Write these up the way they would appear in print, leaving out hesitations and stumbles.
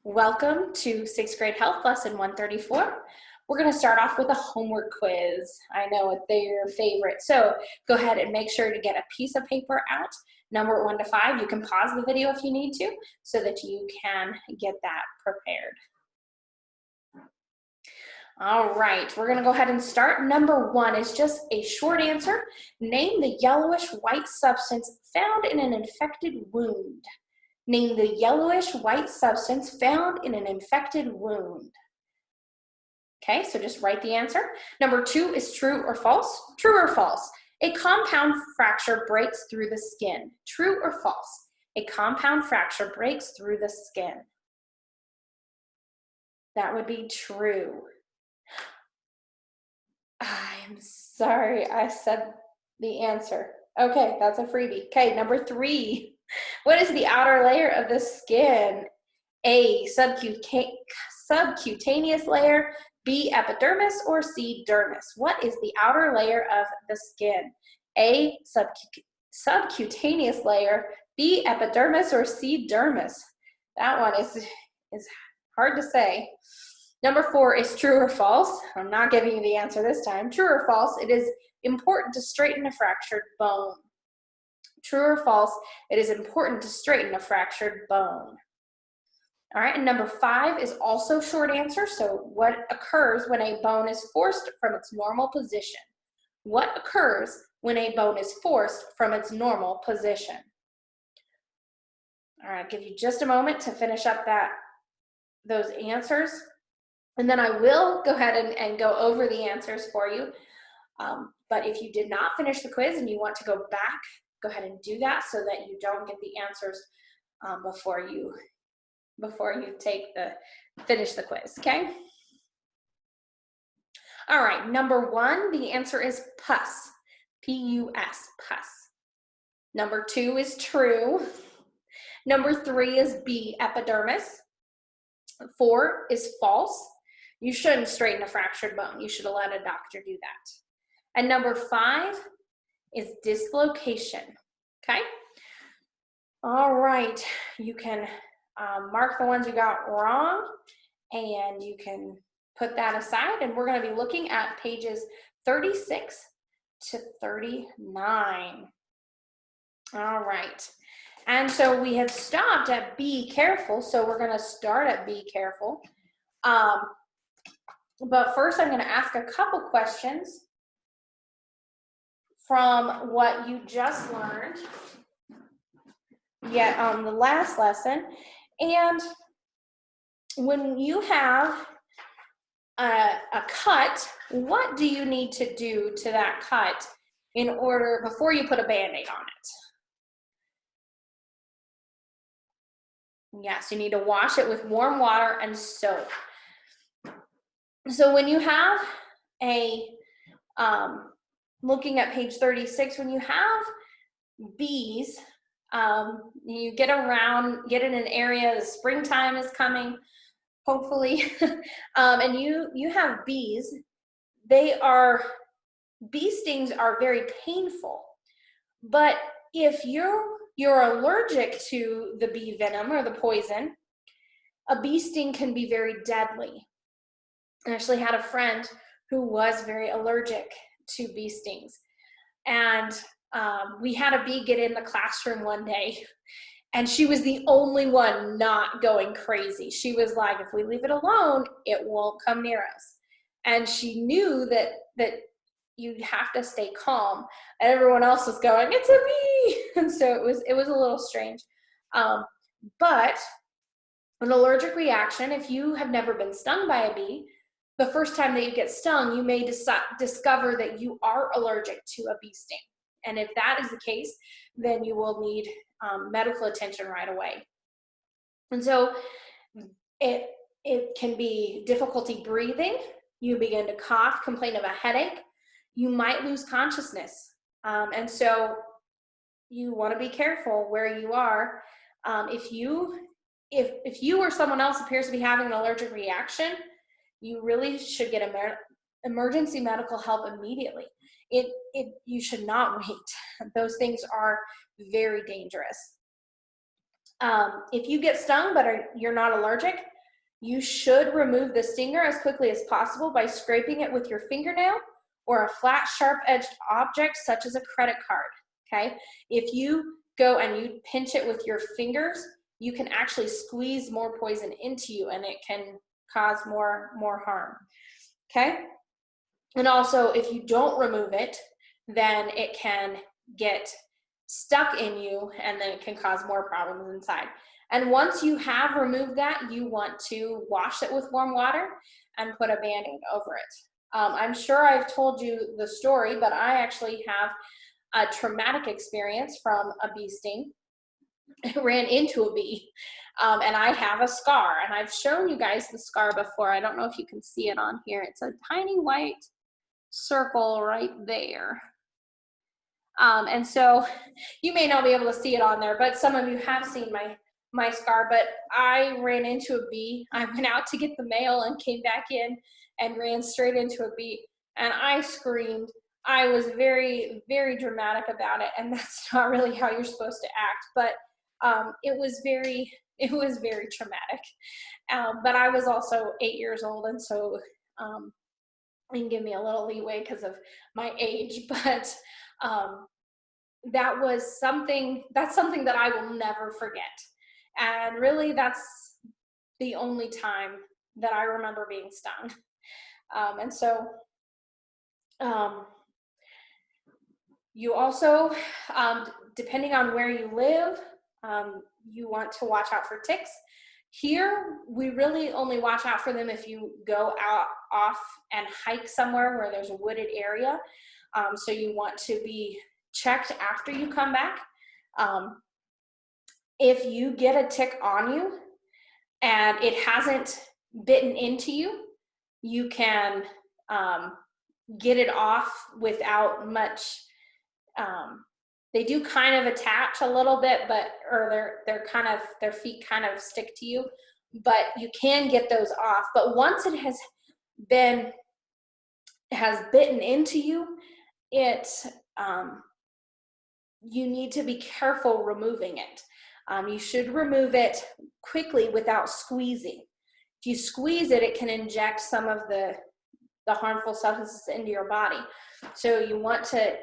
Welcome to 6th grade health lesson 134. We're going to start off with a homework quiz. I know they're your favorite. So go ahead and make sure to get a piece of paper out. Number 1 to 5. You can pause the video if you need to so that you can get that prepared. All right, we're going to go ahead and start. Number 1 is just a short answer. Name the yellowish white substance found in an infected wound. Name the yellowish white substance found in an infected wound. Okay, so just write the answer. Number 2 is true or false. True or false? A compound fracture breaks through the skin. True or false? A compound fracture breaks through the skin. That would be true. I'm sorry, I said the answer. Okay, that's a freebie. Okay, number 3. What is the outer layer of the skin? A, subcutaneous layer, B, epidermis, or C, dermis? What is the outer layer of the skin? A, subcutaneous layer, B, epidermis, or C, dermis? That one is hard to say. Number 4 is true or false. I'm not giving you the answer this time. True or false, it is important to straighten a fractured bone. True or false, it is important to straighten a fractured bone. All right, and number 5 is also short answer. So what occurs when a bone is forced from its normal position? What occurs when a bone is forced from its normal position? All right, I'll give you just a moment to finish up those answers. And then I will go ahead and go over the answers for you. But if you did not finish the quiz and you want to go back, go ahead and do that so that you don't get the answers before you finish the quiz, okay? All right, number 1, the answer is pus, P-U-S, pus. Number 2 is true. Number 3 is B, epidermis. 4 is false. You shouldn't straighten a fractured bone. You should let a doctor do that. And number 5 is dislocation, okay? All right, you can mark the ones you got wrong, and you can put that aside, and we're gonna be looking at pages 36 to 39. All right, and so we have stopped at be careful, so we're gonna start at be careful. But first I'm gonna ask a couple questions from what you just learned on the last lesson. And when you have a cut, what do you need to do to that cut before you put a Band-Aid on it? Yes, you need to wash it with warm water and soap. So when you have looking at page 36, when you have bees, you get in an area, the springtime is coming, hopefully, and you have bees. Bee stings are very painful, but if you're allergic to the bee venom or the poison, a bee sting can be very deadly. I actually had a friend who was very allergic to bee stings, and we had a bee get in the classroom one day, and she was the only one not going crazy. She was like, if we leave it alone, it won't come near us. And she knew that you'd have to stay calm, and everyone else was going, it's a bee. And so it was a little strange. But an allergic reaction, if you have never been stung by a bee, the first time that you get stung, you may discover that you are allergic to a bee sting. And if that is the case, then you will need medical attention right away. And so it can be difficulty breathing. You begin to cough, complain of a headache. You might lose consciousness. And so you want to be careful where you are. If you or someone else appears to be having an allergic reaction, you really should get emergency medical help immediately. You should not wait. Those things are very dangerous. If you get stung but you're not allergic, You should remove the stinger as quickly as possible by scraping it with your fingernail or a flat, sharp-edged object such as a credit card, okay? If you go and you pinch it with your fingers, you can actually squeeze more poison into you and it can cause more harm, okay? And also, if you don't remove it, then it can get stuck in you and then it can cause more problems inside. And once you have removed that, you want to wash it with warm water and put a Band-Aid over it. I'm sure I've told you the story, but I actually have a traumatic experience from a bee sting. I ran into a bee, and I have a scar, and I've shown you guys the scar before. I don't know if you can see it on here. It's a tiny white circle right there. And so you may not be able to see it on there, but some of you have seen my scar. But I ran into a bee. I went out to get the mail and came back in and ran straight into a bee, and I screamed. I was very, very dramatic about it, and that's not really how you're supposed to act, but it was very traumatic. But I was also 8 years old, and so you can give me a little leeway because of my age, but that's something that I will never forget. And really, that's the only time that I remember being stung. And so you also, depending on where you live, you want to watch out for ticks. Here, we really only watch out for them if you go off and hike somewhere where there's a wooded area. So you want to be checked after you come back. If you get a tick on you and it hasn't bitten into you, you can get it off without much. They do kind of attach a little bit, or their feet kind of stick to you, but you can get those off. But once it has bitten into you, you need to be careful removing it. You should remove it quickly without squeezing. If you squeeze it, it can inject some of the harmful substances into your body. So you want to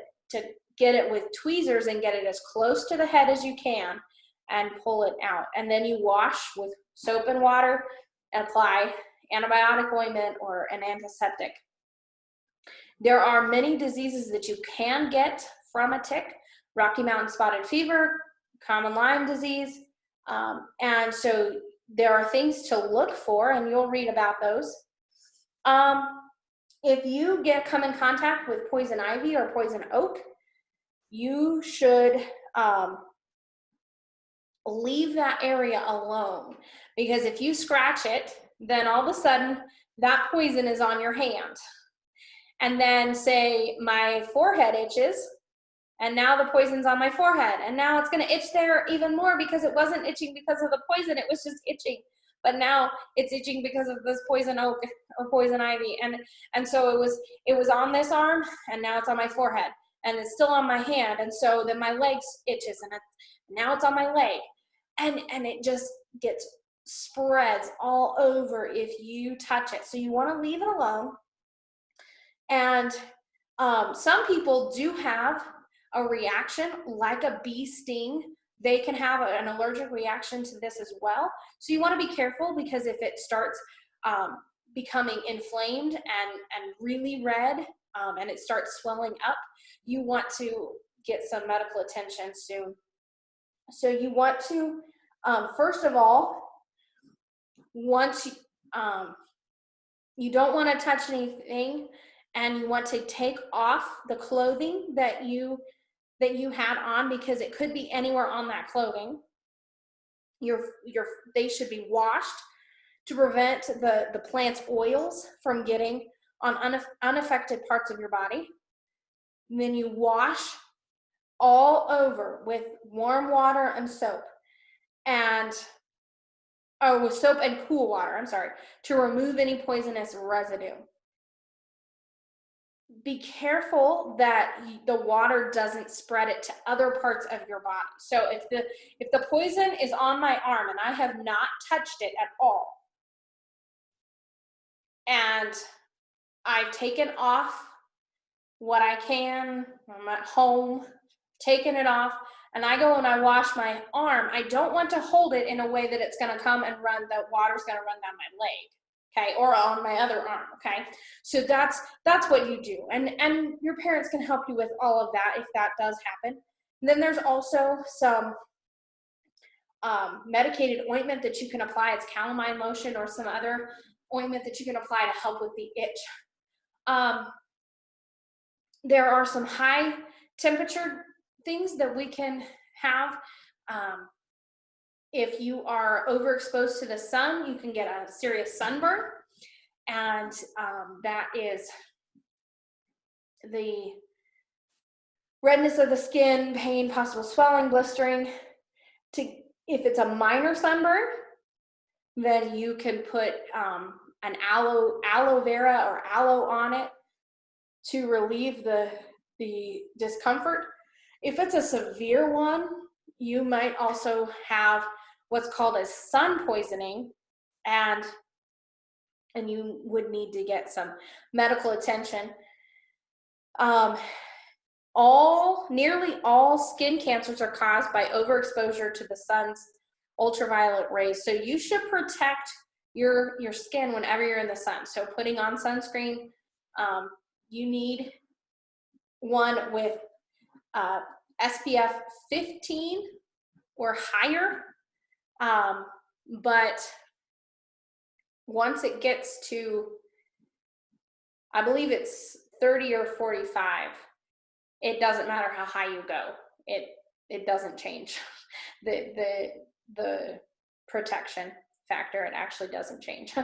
get it with tweezers and get it as close to the head as you can and pull it out. And then you wash with soap and water and apply antibiotic ointment or an antiseptic. There are many diseases that you can get from a tick: Rocky Mountain spotted fever, common Lyme disease. And so there are things to look for, and you'll read about those. If you come in contact with poison ivy or poison oak, you should leave that area alone, because if you scratch it, then all of a sudden that poison is on your hand. And then say my forehead itches, and now the poison's on my forehead, and now it's going to itch there even more because it wasn't itching because of the poison, it was just itching. But now it's itching because of this poison oak or poison ivy. And so it was on this arm, and now it's on my forehead, and it's still on my hand. And so then my leg itches, and now it's on my leg. And it just spreads all over if you touch it. So you want to leave it alone. And some people do have a reaction like a bee sting. They can have an allergic reaction to this as well. So you want to be careful, because if it starts becoming inflamed and really red, and it starts swelling up, you want to get some medical attention soon. So you want to, first of all, once you don't want to touch anything, and you want to take off the clothing that you had on, because it could be anywhere on that clothing. They should be washed to prevent the plant's oils from getting on unaffected parts of your body. And then you wash all over with warm water and soap, with soap and cool water, to remove any poisonous residue. Be careful that the water doesn't spread it to other parts of your body. So if the poison is on my arm and I have not touched it at all, and I've taken off what I can. I'm at home, taking it off, and I go and I wash my arm. I don't want to hold it in a way that it's going to come and run, the water's going to run down my leg, okay, or on my other arm, okay? So that's what you do, and your parents can help you with all of that if that does happen. And then there's also some medicated ointment that you can apply. It's calamine lotion or some other ointment that you can apply to help with the itch. There are some high temperature things that we can have. If you are overexposed to the sun, you can get a serious sunburn, and that is the redness of the skin, pain, possible swelling, blistering. If it's a minor sunburn, then you can put an aloe vera or aloe on it to relieve the discomfort. If it's a severe one, you might also have what's called a sun poisoning, and you would need to get some medical attention. Nearly all skin cancers are caused by overexposure to the sun's ultraviolet rays. So you should protect your skin whenever you're in the sun. So putting on sunscreen, you need one with SPF 15 or higher. But once it gets to, I believe it's 30 or 45, it doesn't matter how high you go. It doesn't change the protection factor. It actually doesn't change.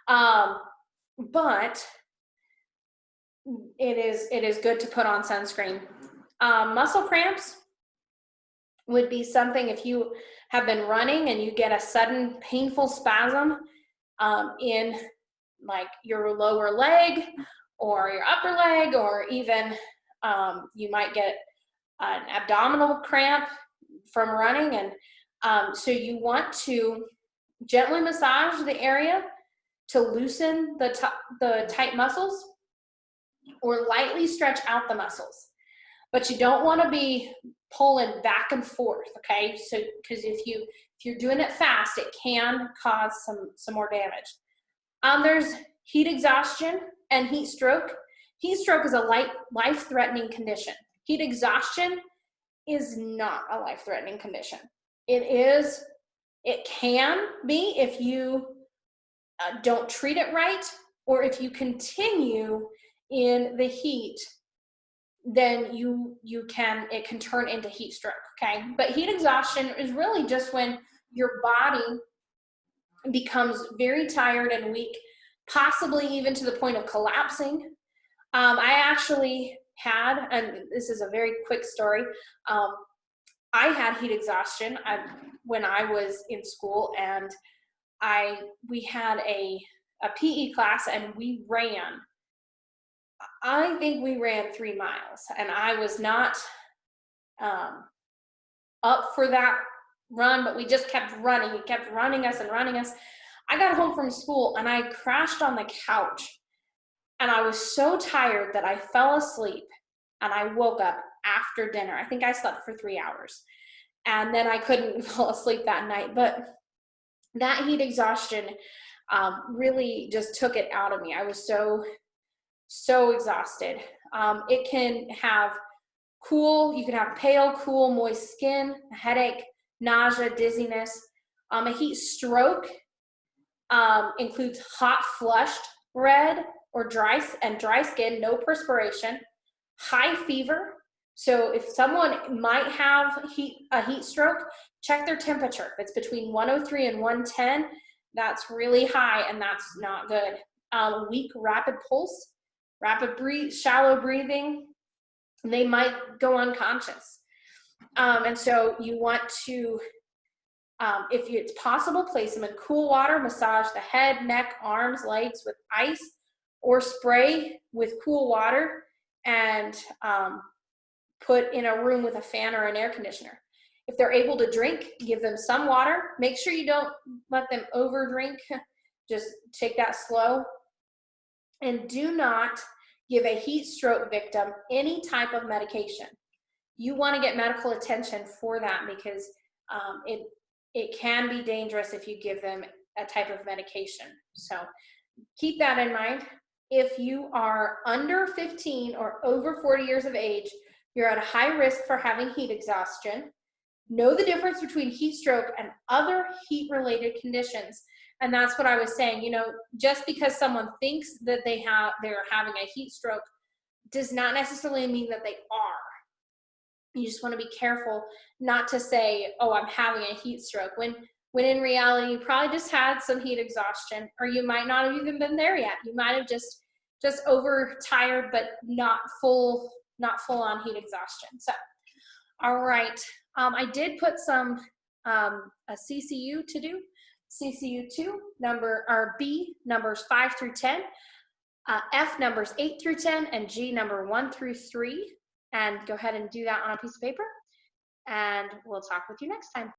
But it is good to put on sunscreen. Muscle cramps would be something if you have been running and you get a sudden painful spasm in like your lower leg or your upper leg, or even you might get an abdominal cramp from running. And so you want to gently massage the area to loosen the tight muscles, or lightly stretch out the muscles. But you don't want to be pulling back and forth, okay? So because if you're doing it fast, it can cause some more damage. There's heat exhaustion and heat stroke. Heat stroke is a life-threatening condition. Heat exhaustion is not a life-threatening condition. It can be if you don't treat it right, or if you continue in the heat, then it can turn into heat stroke, okay? But heat exhaustion is really just when your body becomes very tired and weak, possibly even to the point of collapsing. I actually had, and this is a very quick story, I had heat exhaustion when I was in school, and we had a PE class, and we ran. I think we ran 3 miles, and I was not up for that run, but we just kept running. It kept running us and running us. I got home from school and I crashed on the couch, and I was so tired that I fell asleep, and I woke up after dinner. I think I slept for 3 hours, and then I couldn't fall asleep that night. But that heat exhaustion really just took it out of me. I was so exhausted. It can have you can have pale, cool, moist skin, a headache, nausea, dizziness. A heat stroke includes hot, flushed, red, or dry skin, no perspiration, high fever. So if someone might have a heat stroke, check their temperature. If it's between 103 and 110, that's really high, and that's not good. Weak, rapid pulse, shallow breathing, they might go unconscious. And so you want to, if it's possible, place them in cool water, massage the head, neck, arms, legs with ice, or spray with cool water, and put in a room with a fan or an air conditioner. If they're able to drink, give them some water. Make sure you don't let them over drink. Just take that slow. And do not give a heat stroke victim any type of medication. You want to get medical attention for that because it can be dangerous if you give them a type of medication. So keep that in mind. If you are under 15 or over 40 years of age, you're at a high risk for having heat exhaustion. Know the difference between heat stroke and other heat-related conditions. And that's what I was saying. You know, just because someone thinks that they're having a heat stroke does not necessarily mean that they are. You just want to be careful not to say, oh, I'm having a heat stroke, when in reality you probably just had some heat exhaustion, or you might not have even been there yet. You might have just overtired, but not full on heat exhaustion. So all right, I did put some a CCU to do. CCU2 number, or B numbers 5 through 10, F numbers 8 through 10, and G number 1 through 3. And go ahead and do that on a piece of paper. And we'll talk with you next time.